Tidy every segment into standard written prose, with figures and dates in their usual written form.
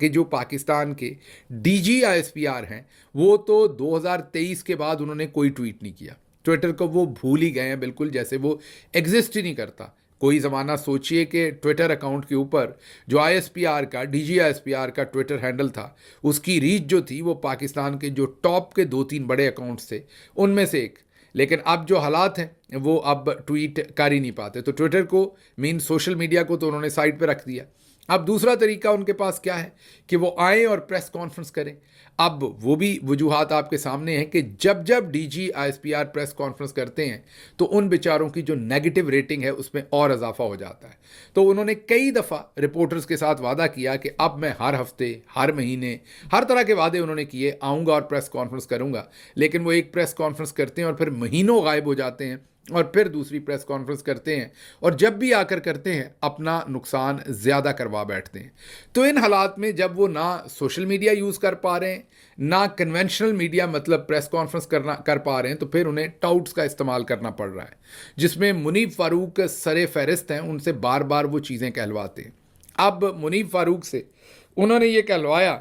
کہ جو پاکستان کے DGISPR ہیں وہ تو 2023 کے بعد انہوں نے کوئی ٹویٹ نہیں کیا. ٹویٹر کو وہ بھول ہی گئے ہیں بالکل، جیسے وہ ایگزسٹ ہی نہیں کرتا. کوئی زمانہ سوچئے کہ ٹویٹر اکاؤنٹ کے اوپر جو DGISPR کا ٹویٹر ہینڈل تھا، اس کی ریچ جو تھی وہ پاکستان کے جو ٹاپ کے 2-3 بڑے اکاؤنٹس تھے ان میں سے ایک. لیکن اب جو حالات ہیں وہ اب ٹویٹ کر ہی نہیں پاتے. تو ٹویٹر کو سوشل میڈیا کو تو انہوں نے سائٹ پہ رکھ دیا. اب دوسرا طریقہ ان کے پاس کیا ہے کہ وہ آئیں اور پریس کانفرنس کریں. اب وہ بھی وجوہات آپ کے سامنے ہیں کہ جب DGISPR پریس کانفرنس کرتے ہیں تو ان بیچاروں کی جو نیگیٹو ریٹنگ ہے اس میں اور اضافہ ہو جاتا ہے. تو انہوں نے کئی دفعہ رپورٹرز کے ساتھ وعدہ کیا کہ اب میں ہر ہفتے، ہر مہینے، ہر طرح کے وعدے انہوں نے کیے، آؤں گا اور پریس کانفرنس کروں گا. لیکن وہ ایک پریس کانفرنس کرتے ہیں اور پھر مہینوں غائب ہو جاتے ہیں اور پھر دوسری پریس کانفرنس کرتے ہیں، اور جب بھی آ کر کرتے ہیں اپنا نقصان زیادہ کروا بیٹھتے ہیں. تو ان حالات میں جب وہ نہ سوشل میڈیا یوز کر پا رہے ہیں، نہ کنونشنل میڈیا مطلب پریس کانفرنس کر پا رہے ہیں، تو پھر انہیں ٹاؤٹس کا استعمال کرنا پڑ رہا ہے، جس میں منیب فاروق سر فہرست ہیں. ان سے بار بار وہ چیزیں کہلواتے ہیں. اب منیب فاروق سے انہوں نے یہ کہلوایا،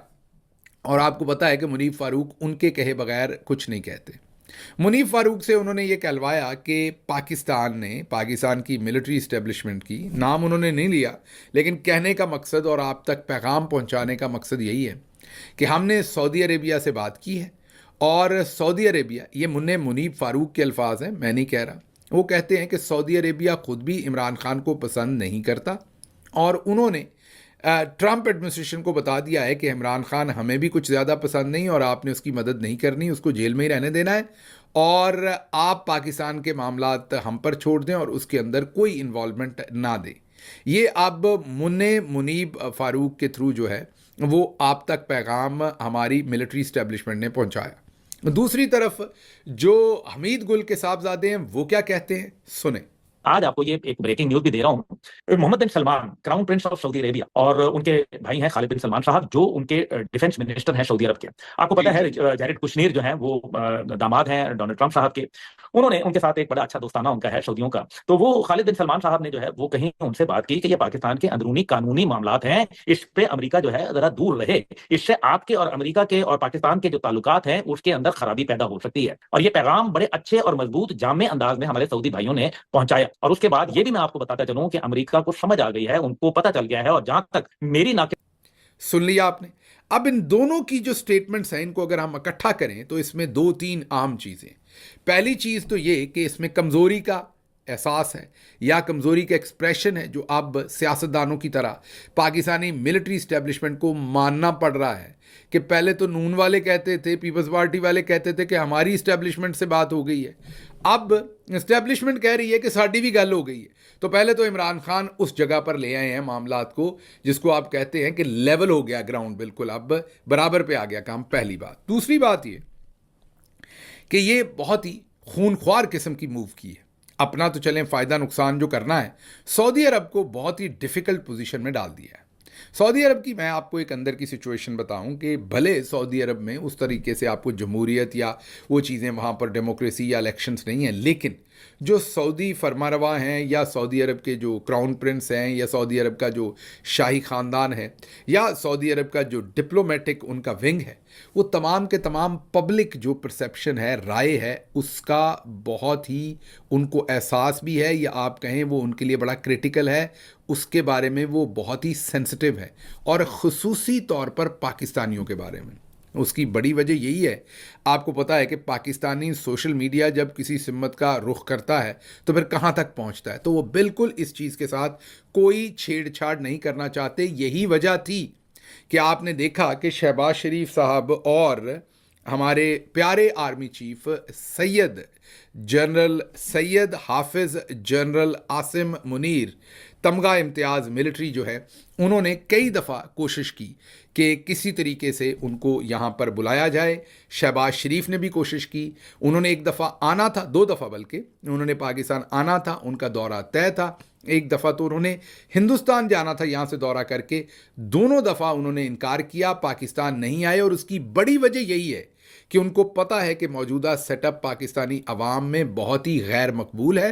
اور آپ کو پتہ ہے کہ منیب فاروق ان کے کہے بغیر کچھ نہیں کہتے. منیب فاروق سے انہوں نے یہ کہلوایا کہ پاکستان کی ملٹری اسٹیبلشمنٹ کی نام انہوں نے نہیں لیا، لیکن کہنے کا مقصد اور آپ تک پیغام پہنچانے کا مقصد یہی ہے کہ ہم نے سعودی عربیہ سے بات کی ہے، اور سعودی عربیہ، یہ منیب فاروق کے الفاظ ہیں، میں نہیں کہہ رہا، وہ کہتے ہیں کہ سعودی عربیہ خود بھی عمران خان کو پسند نہیں کرتا، اور انہوں نے ٹرمپ ایڈمنسٹریشن کو بتا دیا ہے کہ عمران خان ہمیں بھی کچھ زیادہ پسند نہیں، اور آپ نے اس کی مدد نہیں کرنی، اس کو جیل میں ہی رہنے دینا ہے، اور آپ پاکستان کے معاملات ہم پر چھوڑ دیں اور اس کے اندر کوئی انوالومنٹ نہ دیں. یہ اب منیب فاروق کے تھرو جو ہے وہ آپ تک پیغام ہماری ملٹری اسٹیبلشمنٹ نے پہنچایا. دوسری طرف جو حمید گل کے صاحبزادے ہیں وہ کیا کہتے ہیں، سنیں. آج آپ کو یہ ایک بریکنگ نیوز بھی دے رہا ہوں. Mohammad bin Salman crown prince of Saudi Arabia اور ان کے بھائی ہیں خالد بن سلمان صاحب، جو ان کے ڈیفنس منسٹر ہیں سعودی عرب کے. آپ کو پتا ہے جیرڈ کشنیر جو ہیں وہ داماد ہیں ڈونلڈ ٹرمپ صاحب کے. انہوں نے ان کے ساتھ ایک بڑا اچھا دوستانہ ان کا ہے سعودیوں کا. تو وہ خالد بن سلمان صاحب نے جو ہے وہ کہیں ان سے بات کی کہ یہ پاکستان کے اندرونی قانونی معاملات ہیں، اس پہ امریکہ جو ہے ذرا دور رہے، اس سے آپ کے اور امریکہ کے اور پاکستان کے جو تعلقات ہیں اس کے اندر خرابی پیدا ہو سکتی ہے. اور یہ پیغام بڑے اچھے اور مضبوط جامع انداز میں ہمارے سعودی بھائیوں نے پہنچایا. اور اس کے بعد یہ بھی میں آپ کو بتاتا چلوں کہ امریکہ کو سمجھ آ گئی ہے، ان کو پتہ چل گیا ہے. اور جہاں تک میری سن لیا آپ نے. اب ان دونوں کی جو سٹیٹمنٹس ہیں ان کو اگر ہم اکٹھا کریں تو اس میں 2-3 اہم چیزیں. پہلی چیز تو یہ کہ اس میں کمزوری کا احساس ہے یا کمزوری کا ایکسپریشن ہے، جو اب سیاستدانوں کی طرح پاکستانی ملٹری اسٹیبلشمنٹ کو ماننا پڑ رہا ہے کہ پہلے تو نون والے کہتے تھے، پیپلز پارٹی والے کہتے تھے کہ ہماری اسٹیبلشمنٹ سے بات ہو گئی ہے، اب اسٹیبلشمنٹ کہہ رہی ہے کہ ساڈی بھی گل ہو گئی ہے. تو پہلے تو عمران خان اس جگہ پر لے آئے ہیں معاملات کو جس کو آپ کہتے ہیں کہ لیول ہو گیا گراؤنڈ، بالکل اب برابر پہ آ گیا کام، پہلی بات. دوسری بات یہ کہ یہ بہت ہی خونخوار قسم کی موو کی ہے. اپنا تو چلیں فائدہ نقصان جو کرنا ہے، سعودی عرب کو بہت ہی ڈیفیکلٹ پوزیشن میں ڈال دیا ہے. سعودی عرب کی میں آپ کو ایک اندر کی سچویشن بتاؤں کہ بھلے سعودی عرب میں اس طریقے سے آپ کو جمہوریت یا وہ چیزیں وہاں پر ڈیموکریسی یا الیکشنز نہیں ہیں، لیکن جو سعودی فرما روا ہیں یا سعودی عرب کے جو کراؤن پرنس ہیں یا سعودی عرب کا جو شاہی خاندان ہے یا سعودی عرب کا جو ڈپلومیٹک ان کا ونگ ہے، وہ تمام کے تمام پبلک جو پرسیپشن ہے، رائے ہے، اس کا بہت ہی ان کو احساس بھی ہے، یا آپ کہیں وہ ان کے لیے بڑا کرٹیکل ہے، اس کے بارے میں وہ بہت ہی سینسٹیو ہے، اور خصوصی طور پر پاکستانیوں کے بارے میں. اس کی بڑی وجہ یہی ہے، آپ کو پتہ ہے کہ پاکستانی سوشل میڈیا جب کسی سمت کا رخ کرتا ہے تو پھر کہاں تک پہنچتا ہے، تو وہ بالکل اس چیز کے ساتھ کوئی چھیڑ چھاڑ نہیں کرنا چاہتے. یہی وجہ تھی کہ آپ نے دیکھا کہ شہباز شریف صاحب اور ہمارے پیارے آرمی چیف سید حافظ جنرل عاصم منیر تمغہ امتیاز ملٹری جو ہے، انہوں نے کئی دفعہ کوشش کی کہ کسی طریقے سے ان کو یہاں پر بلایا جائے. شہباز شریف نے بھی کوشش کی، انہوں نے ایک دفعہ آنا تھا، 2 دفعہ بلکہ انہوں نے پاکستان آنا تھا، ان کا دورہ طے تھا. ایک دفعہ تو انہوں نے ہندوستان جانا تھا یہاں سے دورہ کر کے، دونوں دفعہ انہوں نے انکار کیا، پاکستان نہیں آئے. اور اس کی بڑی وجہ یہی ہے کہ ان کو پتہ ہے کہ موجودہ سیٹ اپ پاکستانی عوام میں بہت ہی غیر مقبول ہے.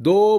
2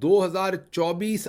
2024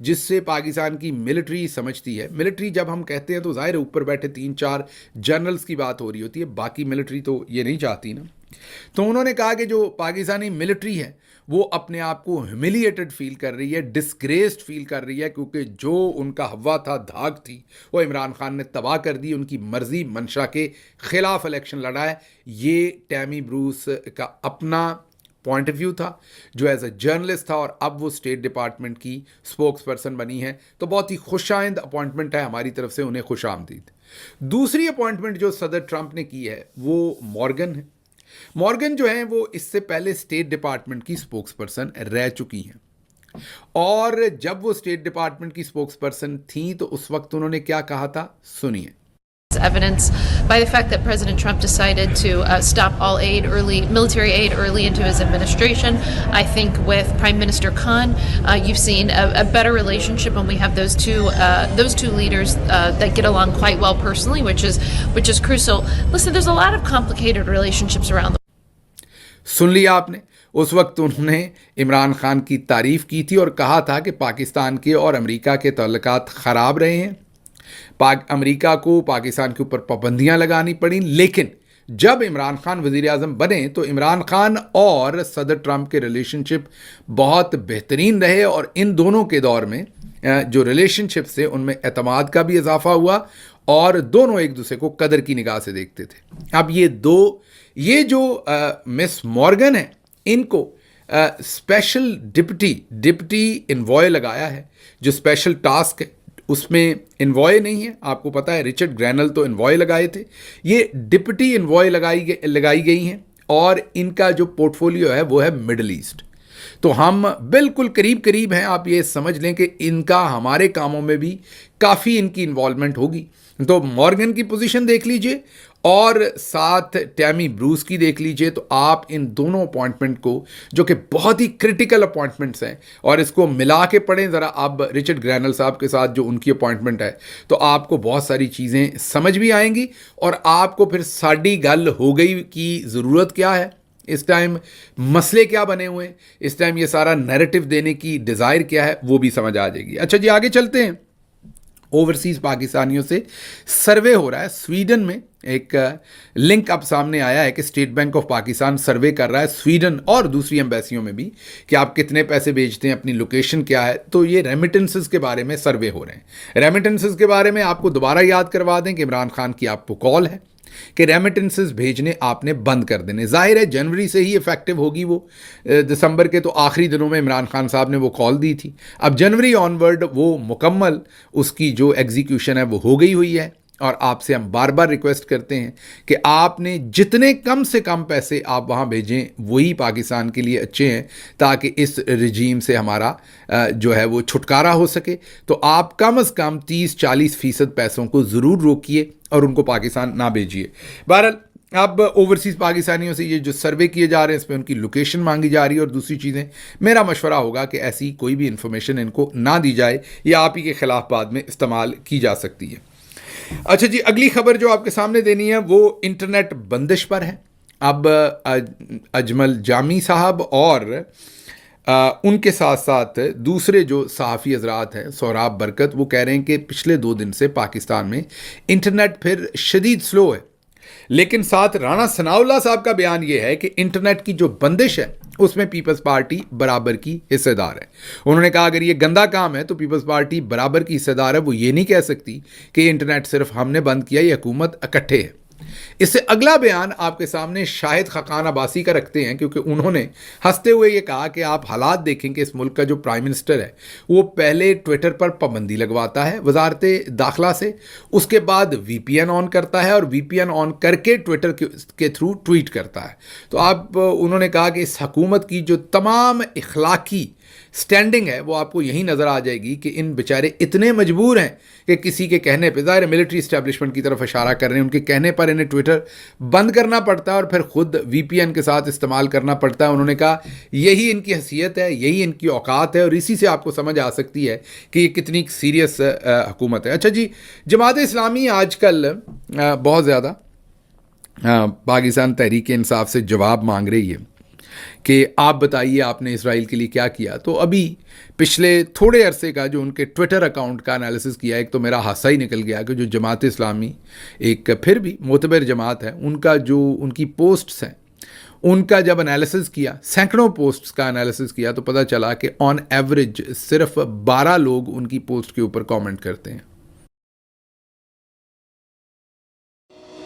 جس سے پاکستان کی ملٹری سمجھتی ہے. ملٹری جب ہم کہتے ہیں تو ظاہر ہے اوپر بیٹھے 3-4 جنرلز کی بات ہو رہی ہوتی ہے, باقی ملٹری تو یہ نہیں چاہتی نا. تو انہوں نے کہا کہ جو پاکستانی ملٹری ہے وہ اپنے آپ کو ہیوملیٹڈ فیل کر رہی ہے, ڈسگریسڈ فیل کر رہی ہے, کیونکہ جو ان کا ہوا تھا, دھاک تھی, وہ عمران خان نے تباہ کر دی. ان کی مرضی منشا کے خلاف الیکشن لڑا ہے. یہ ٹیمی بروس کا اپنا پوائنٹ آف ویو تھا جو ایز اے جرنلسٹ تھا, اور اب وہ اسٹیٹ ڈپارٹمنٹ کی اسپوکس پرسن بنی ہے. تو بہت ہی خوش آئند اپوائنٹمنٹ ہے, ہماری طرف سے انہیں خوش آمدید. دوسری اپوائنٹمنٹ جو صدر ٹرمپ نے کی ہے وہ مورگن ہے. مورگن جو ہیں وہ اس سے پہلے اسٹیٹ ڈپارٹمنٹ کی اسپوکس پرسن رہ چکی ہیں, اور جب وہ اسٹیٹ ڈپارٹمنٹ کی اسپوکس پرسن تھیں تو اس وقت انہوں نے کیا کہا تھا, سنیے. Evidence by the fact that President Trump decided to stop all aid early, military aid early into his administration. I think with Prime Minister Khan, you've seen a better relationship when we have those two leaders that get along quite well personally, which is crucial. Listen, there's a lot of complicated relationships around the world. سن لیا آپ نے. اس وقت انہوں نے عمران خان کی تعریف کی تھی اور کہا تھا کہ پاکستان کے اور امریکہ کے تعلقات خراب رہے ہیں, امریکہ کو پاکستان کے اوپر پابندیاں لگانی پڑیں. لیکن جب عمران خان وزیر اعظم بنے تو عمران خان اور صدر ٹرمپ کے ریلیشن شپ بہت بہترین رہے, اور ان دونوں کے دور میں جو ریلیشن شپس تھے ان میں اعتماد کا بھی اضافہ ہوا, اور دونوں ایک دوسرے کو قدر کی نگاہ سے دیکھتے تھے. اب یہ جو مس مورگن ہے, ان کو اسپیشل ڈپٹی انوائے لگایا ہے. جو اسپیشل ٹاسک ہے اس میں انوائے نہیں ہے, آپ کو پتہ ہے رچرڈ گرینل تو انوائے لگائے تھے, یہ ڈپٹی انوائے لگائی گئی ہیں, اور ان کا جو پورٹ فولیو ہے وہ ہے مڈل ایسٹ. تو ہم بالکل قریب ہیں, آپ یہ سمجھ لیں کہ ان کا ہمارے کاموں میں بھی کافی ان کی انوالومنٹ ہوگی. تو مورگن کی پوزیشن دیکھ لیجئے اور ساتھ ٹیمی بروس کی دیکھ لیجئے, تو آپ ان دونوں اپوائنٹمنٹ کو, جو کہ بہت ہی کرٹیکل اپوائنٹمنٹس ہیں, اور اس کو ملا کے پڑھیں ذرا اب رچرڈ گرینل صاحب کے ساتھ جو ان کی اپوائنٹمنٹ ہے, تو آپ کو بہت ساری چیزیں سمجھ بھی آئیں گی, اور آپ کو پھر ساڈی گل ہو گئی کی ضرورت کیا ہے, اس ٹائم مسئلے کیا بنے ہوئے ہیں, اس ٹائم یہ سارا نیریٹو دینے کی ڈیزائر کیا ہے, وہ بھی سمجھ آ جائے گی. اچھا جی, آگے چلتے ہیں. اوورسیز پاکستانیوں سے سروے ہو رہا ہے سویڈن میں. ایک لنک اب سامنے آیا ہے کہ state bank of Pakistan survey کر رہا ہے سویڈن اور دوسری ایمبیسیوں میں بھی کہ آپ کتنے پیسے بھیجتے ہیں, اپنی لوکیشن کیا ہے. تو یہ ریمیٹنسز کے بارے میں سروے ہو رہے ہیں. ریمیٹنسز کے بارے میں آپ کو دوبارہ یاد کروا دیں کہ عمران خان کی آپ کو کال ہے کہ ریمیٹنسز بھیجنے آپ نے بند کر دینے. ظاہر ہے جنوری سے ہی افیکٹو ہوگی, وہ دسمبر کے تو آخری دنوں میں عمران خان صاحب نے وہ کال دی تھی. اب جنوری آن ورڈ وہ مکمل اس کی جو ایگزیکیوشن ہے وہ ہو گئی ہوئی ہے, اور آپ سے ہم بار بار ریکویسٹ کرتے ہیں کہ آپ نے جتنے کم سے کم پیسے آپ وہاں بھیجیں وہی پاکستان کے لیے اچھے ہیں, تاکہ اس رجیم سے ہمارا جو ہے وہ چھٹکارا ہو سکے. تو آپ کم از کم 30-40% پیسوں کو ضرور روکیے اور ان کو پاکستان نہ بھیجیے. بہرحال اب اوورسیز پاکستانیوں سے یہ جو سروے کیے جا رہے ہیں اس پہ ان کی لوکیشن مانگی جا رہی ہے اور دوسری چیزیں, میرا مشورہ ہوگا کہ ایسی کوئی بھی انفارمیشن ان کو نہ دی جائے, یا آپ ہی کے خلاف بعد میں استعمال کی جا سکتی ہے. اچھا جی, اگلی خبر جو آپ کے سامنے دینی ہے وہ انٹرنیٹ بندش پر ہے. اب اجمل جامی صاحب اور ان کے ساتھ ساتھ دوسرے جو صحافی حضرات ہیں, سہراب برکت, وہ کہہ رہے ہیں کہ پچھلے 2 دن سے پاکستان میں انٹرنیٹ پھر شدید سلو ہے. لیکن ساتھ رانا ثناء اللہ صاحب کا بیان یہ ہے کہ انٹرنیٹ کی جو بندش ہے اس میں پیپلز پارٹی برابر کی حصے دار ہے. انہوں نے کہا اگر یہ گندا کام ہے تو پیپلز پارٹی برابر کی حصے دار ہے. وہ یہ نہیں کہہ سکتی کہ انٹرنیٹ صرف ہم نے بند کیا, یہ حکومت اکٹھے ہے. اس سے اگلا بیان آپ کے سامنے شاہد خاقان عباسی کا رکھتے ہیں, کیونکہ انہوں نے ہنستے ہوئے یہ کہا کہ آپ حالات دیکھیں کہ اس ملک کا جو پرائم منسٹر ہے وہ پہلے ٹویٹر پر پابندی لگواتا ہے وزارت داخلہ سے, اس کے بعد وی پی این آن کرتا ہے اور وی پی این آن کر کے ٹویٹر کے تھرو ٹویٹ کرتا ہے. تو انہوں نے کہا کہ اس حکومت کی جو تمام اخلاقی سٹینڈنگ ہے وہ آپ کو یہی نظر آ جائے گی کہ ان بیچارے اتنے مجبور ہیں کہ کسی کے کہنے پہ, ظاہر ملٹری اسٹیبلشمنٹ کی طرف اشارہ کر رہے ہیں, ان کے کہنے پر انہیں ٹویٹر بند کرنا پڑتا ہے اور پھر خود وی پی این کے ساتھ استعمال کرنا پڑتا ہے. انہوں نے کہا یہی ان کی حیثیت ہے, یہی ان کی اوقات ہے, اور اسی سے آپ کو سمجھ آ سکتی ہے کہ یہ کتنی سیریس حکومت ہے. اچھا جی, جماعت اسلامی آج کل بہت زیادہ پاکستان تحریک انصاف سے جواب مانگ رہی ہے کہ آپ بتائیے آپ نے اسرائیل کے لیے کیا کیا. تو ابھی پچھلے تھوڑے عرصے کا جو ان کے ٹویٹر اکاؤنٹ کا انالیسس کیا، ایک تو میرا حادثہ ہی نکل گیا کہ جو جماعت اسلامی ایک پھر بھی معتبر جماعت ہے، ان کا جو ان کی پوسٹس ہیں ان کا جب انالیسس کیا، سینکڑوں پوسٹس کا انالیسس کیا، تو پتہ چلا کہ آن ایوریج صرف 12 لوگ ان کی پوسٹ کے اوپر کامنٹ کرتے ہیں.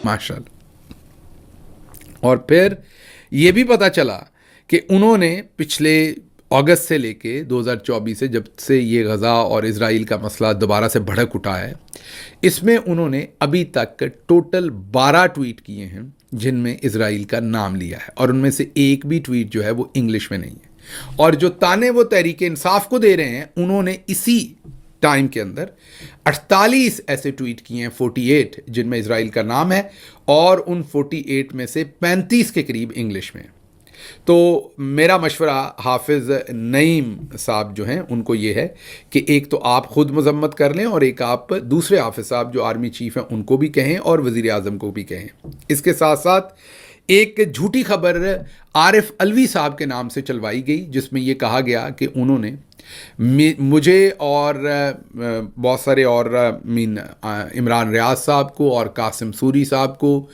ماشاءاللہ. اور پھر یہ بھی پتہ چلا کہ انہوں نے پچھلے اگست سے لے کے 2024 سے جب سے یہ غزہ اور اسرائیل کا مسئلہ دوبارہ سے بھڑک اٹھا ہے، اس میں انہوں نے ابھی تک ٹوٹل 12 ٹویٹ کیے ہیں جن میں اسرائیل کا نام لیا ہے، اور ان میں سے ایک بھی ٹویٹ جو ہے وہ انگلش میں نہیں ہے. اور جو تانے وہ تحریک انصاف کو دے رہے ہیں، انہوں نے اسی ٹائم کے اندر 48 ایسے ٹویٹ کیے ہیں، 48 جن میں اسرائیل کا نام ہے، اور ان 48 میں سے 35 کے قریب انگلش میں. تو میرا مشورہ حافظ نعیم صاحب جو ہیں ان کو یہ ہے کہ ایک تو آپ خود مذمت کر لیں، اور ایک آپ دوسرے حافظ صاحب جو آرمی چیف ہیں ان کو بھی کہیں اور وزیر اعظم کو بھی کہیں. اس کے ساتھ ساتھ ایک جھوٹی خبر عارف علوی صاحب کے نام سے چلوائی گئی، جس میں یہ کہا گیا کہ انہوں نے مجھے اور بہت سارے اور عمران ریاض صاحب کو اور قاسم سوری صاحب کو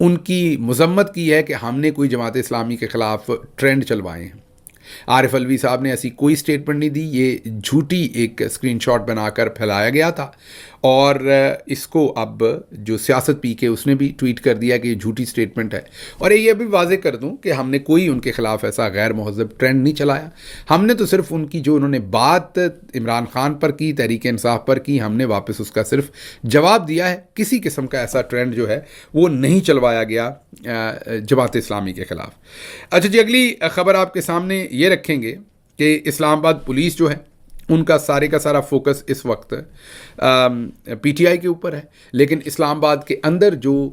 ان کی مذمت کی ہے کہ ہم نے کوئی جماعت اسلامی کے خلاف ٹرینڈ چلوائے ہیں. عارف علوی صاحب نے ایسی کوئی سٹیٹمنٹ نہیں دی، یہ جھوٹی ایک اسکرین شاٹ بنا کر پھیلایا گیا تھا، اور اس کو اب جو سیاست پی کے اس نے بھی ٹویٹ کر دیا کہ یہ جھوٹی سٹیٹمنٹ ہے. اور یہ بھی واضح کر دوں کہ ہم نے کوئی ان کے خلاف ایسا غیر مہذب ٹرینڈ نہیں چلایا. ہم نے تو صرف ان کی جو انہوں نے بات عمران خان پر کی، تحریک انصاف پر کی، ہم نے واپس اس کا صرف جواب دیا ہے. کسی قسم کا ایسا ٹرینڈ جو ہے وہ نہیں چلوایا گیا جماعت اسلامی کے خلاف. اچھا جی، اگلی خبر آپ کے سامنے یہ رکھیں گے کہ اسلام آباد پولیس جو ہے ان کا سارے کا سارا فوکس اس وقت پی ٹی آئی کے اوپر ہے، لیکن اسلام آباد کے اندر جو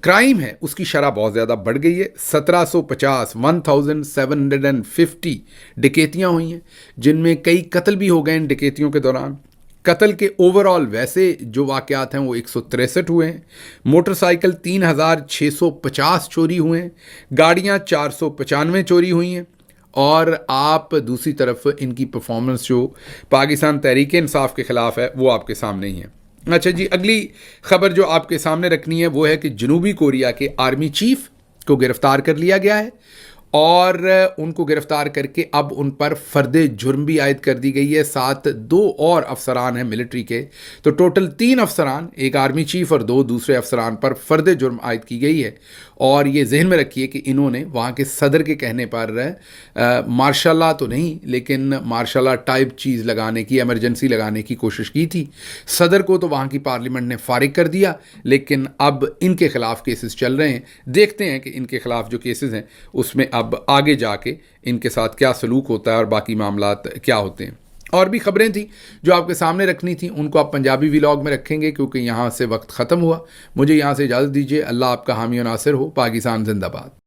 کرائم ہے اس کی شرح بہت زیادہ بڑھ گئی ہے. 1750 ڈکیتیاں ہوئی ہیں، جن میں کئی قتل بھی ہو گئے ان ڈکیتیوں کے دوران. قتل کے اوور آل ویسے جو واقعات ہیں وہ 163 ہوئے ہیں. موٹر سائیکل 3650 چوری ہوئے ہیں، گاڑیاں 495 چوری ہوئی ہیں. اور آپ دوسری طرف ان کی پرفارمنس جو پاکستان تحریک انصاف کے خلاف ہے وہ آپ کے سامنے ہی ہے. اچھا جی، اگلی خبر جو آپ کے سامنے رکھنی ہے وہ ہے کہ جنوبی کوریا کے آرمی چیف کو گرفتار کر لیا گیا ہے، اور ان کو گرفتار کر کے اب ان پر فرد جرم بھی عائد کر دی گئی ہے. ساتھ 2 اور افسران ہیں ملٹری کے، تو ٹوٹل 3 افسران، ایک آرمی چیف اور 2 دوسرے افسران پر فرد جرم عائد کی گئی ہے. اور یہ ذہن میں رکھیے کہ انہوں نے وہاں کے صدر کے کہنے پر مارشل لا تو نہیں لیکن مارشل لا ٹائپ چیز لگانے کی، ایمرجنسی لگانے کی کوشش کی تھی. صدر کو تو وہاں کی پارلیمنٹ نے فارغ کر دیا، لیکن اب ان کے خلاف کیسز چل رہے ہیں. دیکھتے ہیں کہ ان کے خلاف جو کیسز ہیں اس میں اب آگے جا کے ان کے ساتھ کیا سلوک ہوتا ہے اور باقی معاملات کیا ہوتے ہیں. اور بھی خبریں تھیں جو آپ کے سامنے رکھنی تھیں، ان کو آپ پنجابی ویلاگ میں رکھیں گے کیونکہ یہاں سے وقت ختم ہوا. مجھے یہاں سے اجازت دیجیے. اللہ آپ کا حامی و ناصر ہو. پاکستان زندہ باد.